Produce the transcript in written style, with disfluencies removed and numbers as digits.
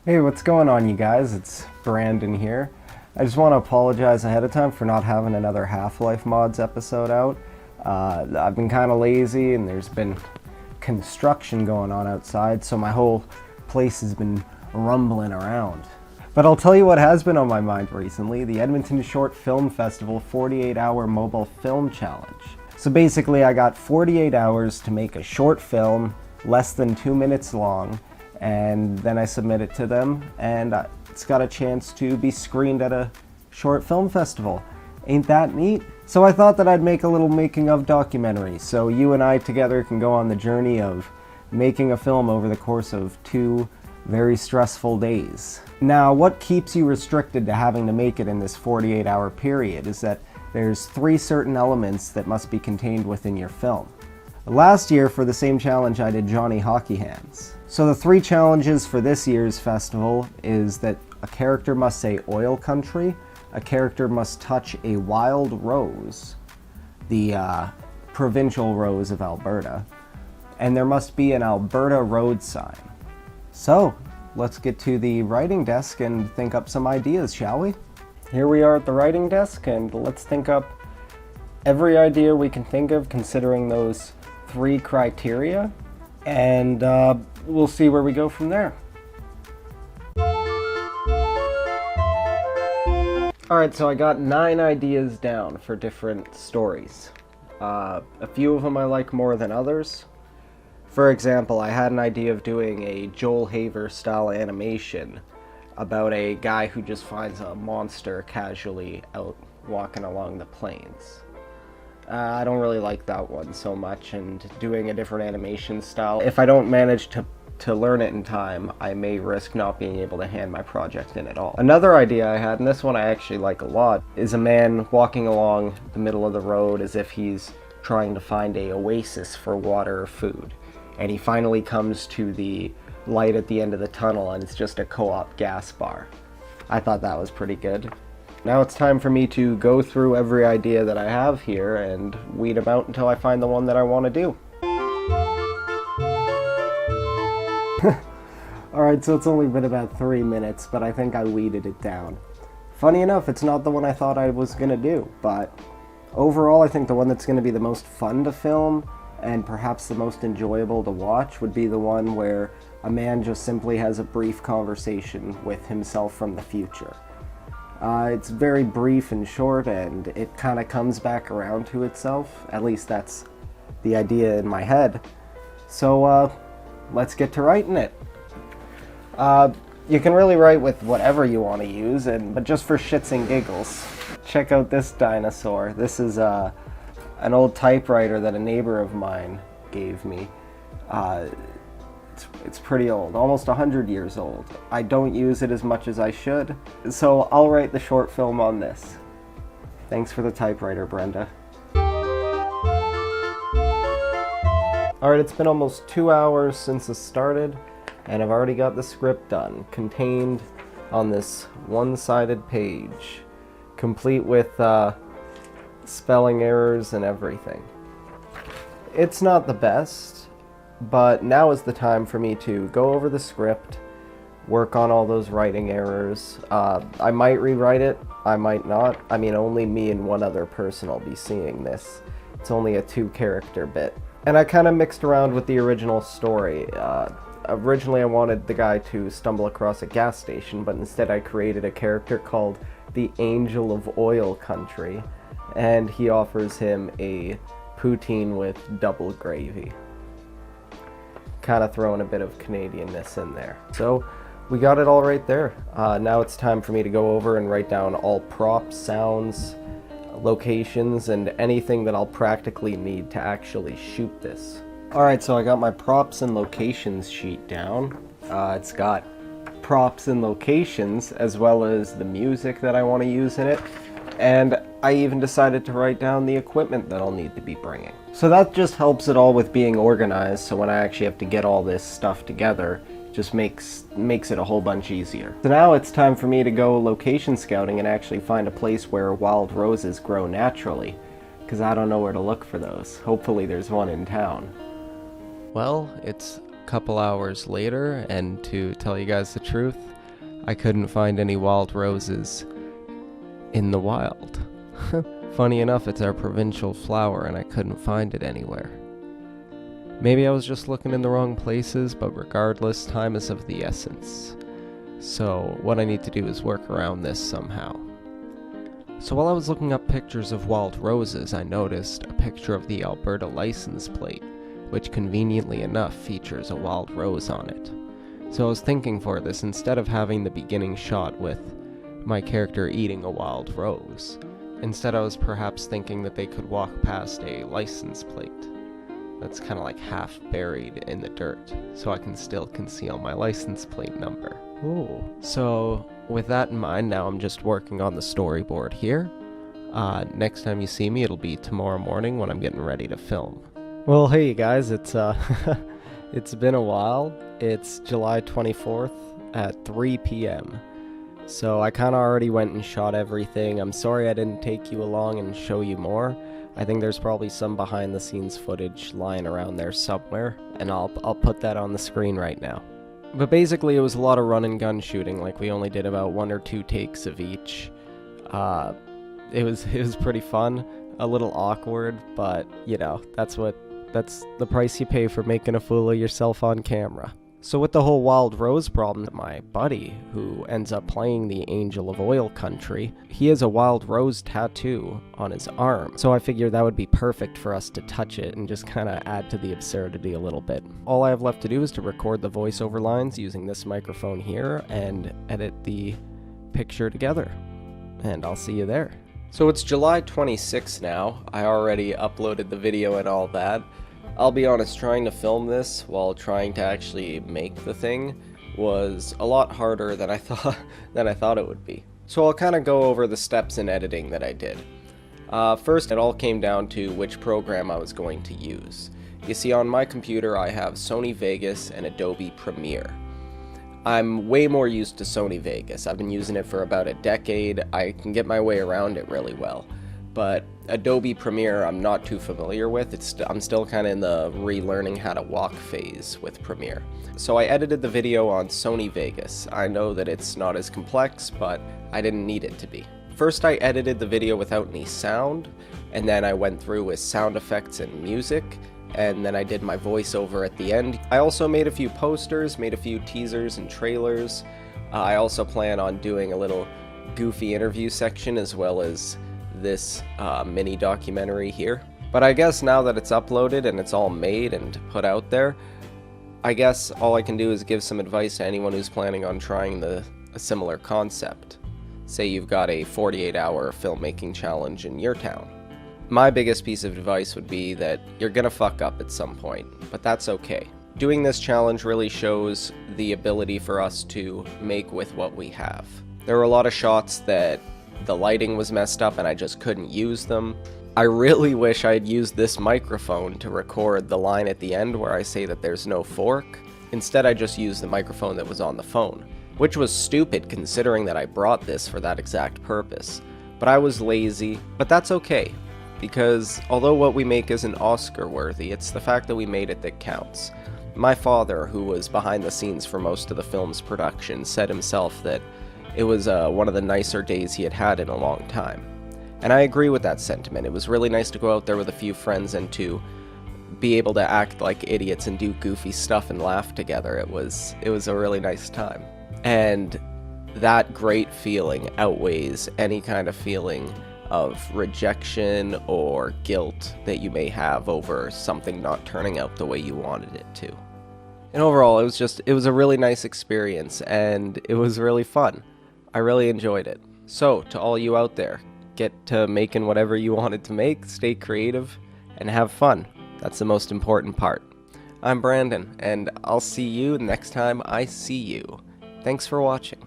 Hey, what's going on, you guys? It's Brandon here. I just want to apologize ahead of time for not having another Half-Life Mods episode out. I've been kind of lazy and there's been construction going on outside, so my whole place has been rumbling around. But I'll tell you what has been on my mind recently, the Edmonton Short Film Festival 48-hour mobile film challenge. So basically I got 48 hours to make a short film, less than 2 minutes long, and then I submit it to them, and it's got a chance to be screened at a short film festival. Ain't that neat? So I thought that I'd make a little making of documentary, so you and I together can go on the journey of making a film over the course of 2 very stressful days. Now, what keeps you restricted to having to make it in this 48-hour period is that there's 3 certain elements that must be contained within your film. Last year, for the same challenge, I did Johnny Hockey Hands. So the 3 challenges for this year's festival is that a character must say oil country, a character must touch a wild rose, the provincial rose of Alberta, and there must be an Alberta road sign. So, let's get to the writing desk and think up some ideas, shall we? Here we are at the writing desk, and let's think up every idea we can think of considering those 3 criteria, and we'll see where we go from there. Alright, so I got 9 ideas down for different stories. A few of them I like more than others. For example, I had an idea of doing a Joel Haver style animation about a guy who just finds a monster casually out walking along the plains. I don't really like that one so much, and doing a different animation style, if I don't manage to learn it in time, I may risk not being able to hand my project in at all. Another idea I had, and this one I actually like a lot, is a man walking along the middle of the road as if he's trying to find a oasis for water or food. And he finally comes to the light at the end of the tunnel, and it's just a co-op gas bar. I thought that was pretty good. Now it's time for me to go through every idea that I have here and weed them out until I find the one that I want to do. Alright, so it's only been about 3 minutes, but I think I weeded it down. Funny enough, it's not the one I thought I was going to do, but overall I think the one that's going to be the most fun to film and perhaps the most enjoyable to watch would be the one where a man just simply has a brief conversation with himself from the future. It's very brief and short, and it kind of comes back around to itself. At least that's the idea in my head. So let's get to writing it. You can really write with whatever you want to use, but just for shits and giggles, check out this dinosaur. This is an old typewriter that a neighbor of mine gave me. It's pretty old, almost 100 years old. I don't use it as much as I should, so I'll write the short film on this. Thanks for the typewriter, Brenda. Alright, it's been almost 2 hours since it started, and I've already got the script done, contained on this one-sided page, complete with spelling errors and everything. It's not the best, but now is the time for me to go over the script, work on all those writing errors. I might rewrite it, I might not. I mean, only me and one other person will be seeing this. It's only a 2-character bit. And I kind of mixed around with the original story. Originally I wanted the guy to stumble across a gas station, but instead I created a character called the Angel of Oil Country, and he offers him a poutine with double gravy. Kind of throwing a bit of Canadianness in there. So we got it all right there. Now it's time for me to go over and write down all props, sounds, locations, and anything that I'll practically need to actually shoot this. Alright, so I got my props and locations sheet down. It's got props and locations as well as the music that I want to use in it. And I even decided to write down the equipment that I'll need to be bringing. So that just helps it all with being organized, so when I actually have to get all this stuff together, it just makes it a whole bunch easier. So now it's time for me to go location scouting and actually find a place where wild roses grow naturally, because I don't know where to look for those. Hopefully there's one in town. Well, it's a couple hours later, and to tell you guys the truth, I couldn't find any wild roses in the wild. Funny enough, it's our provincial flower and I couldn't find it anywhere. Maybe I was just looking in the wrong places, but regardless, time is of the essence. So what I need to do is work around this somehow. So while I was looking up pictures of wild roses, I noticed a picture of the Alberta license plate, which conveniently enough features a wild rose on it. So I was thinking for this, instead of having the beginning shot with my character eating a wild rose, instead I was perhaps thinking that they could walk past a license plate that's kind of like half buried in the dirt, so I can still conceal my license plate number. Ooh. So with that in mind, now I'm just working on the storyboard here. Next time you see me, it'll be tomorrow morning when I'm getting ready to film. Well, hey you guys, it's it's been a while. It's July 24th at 3 p.m. So I kind of already went and shot everything. I'm sorry I didn't take you along and show you more. I think there's probably some behind the scenes footage lying around there somewhere, and I'll put that on the screen right now. But basically it was a lot of run and gun shooting, like we only did about 1 or 2 takes of each. It was pretty fun, a little awkward, but you know, that's the price you pay for making a fool of yourself on camera. So with the whole wild rose problem, my buddy, who ends up playing the Angel of Oil Country, he has a wild rose tattoo on his arm. So I figured that would be perfect for us to touch it and just kind of add to the absurdity a little bit. All I have left to do is to record the voiceover lines using this microphone here and edit the picture together. And I'll see you there. So it's July 26th now. I already uploaded the video and all that. I'll be honest, trying to film this while trying to actually make the thing was a lot harder than I thought it would be. So I'll kind of go over the steps in editing that I did. First, it all came down to which program I was going to use. You see, on my computer I have Sony Vegas and Adobe Premiere. I'm way more used to Sony Vegas. I've been using it for about a decade. I can get my way around it really well. But Adobe Premiere I'm not too familiar with. I'm still kind of in the relearning how to walk phase with Premiere. So I edited the video on Sony Vegas. I know that it's not as complex, but I didn't need it to be. First I edited the video without any sound, and then I went through with sound effects and music, and then I did my voiceover at the end. I also made a few posters, made a few teasers and trailers. I also plan on doing a little goofy interview section as well as this mini documentary here. But I guess now that it's uploaded and it's all made and put out there, I guess all I can do is give some advice to anyone who's planning on trying a similar concept. Say you've got a 48-hour filmmaking challenge in your town. My biggest piece of advice would be that you're gonna fuck up at some point, but that's okay. Doing this challenge really shows the ability for us to make with what we have. There were a lot of shots that the lighting was messed up and I just couldn't use them. I really wish I'd used this microphone to record the line at the end where I say that there's no fork. Instead, I just used the microphone that was on the phone, which was stupid considering that I brought this for that exact purpose. But I was lazy, but that's okay, because although what we make isn't Oscar worthy, it's the fact that we made it that counts. My father, who was behind the scenes for most of the film's production, said himself that it was one of the nicer days he had had in a long time. And I agree with that sentiment. It was really nice to go out there with a few friends and to be able to act like idiots and do goofy stuff and laugh together. It was a really nice time. And that great feeling outweighs any kind of feeling of rejection or guilt that you may have over something not turning out the way you wanted it to. And overall, it was a really nice experience and it was really fun. I really enjoyed it. So, to all you out there, get to making whatever you wanted to make, stay creative, and have fun. That's the most important part. I'm Brandon, and I'll see you next time I see you. Thanks for watching.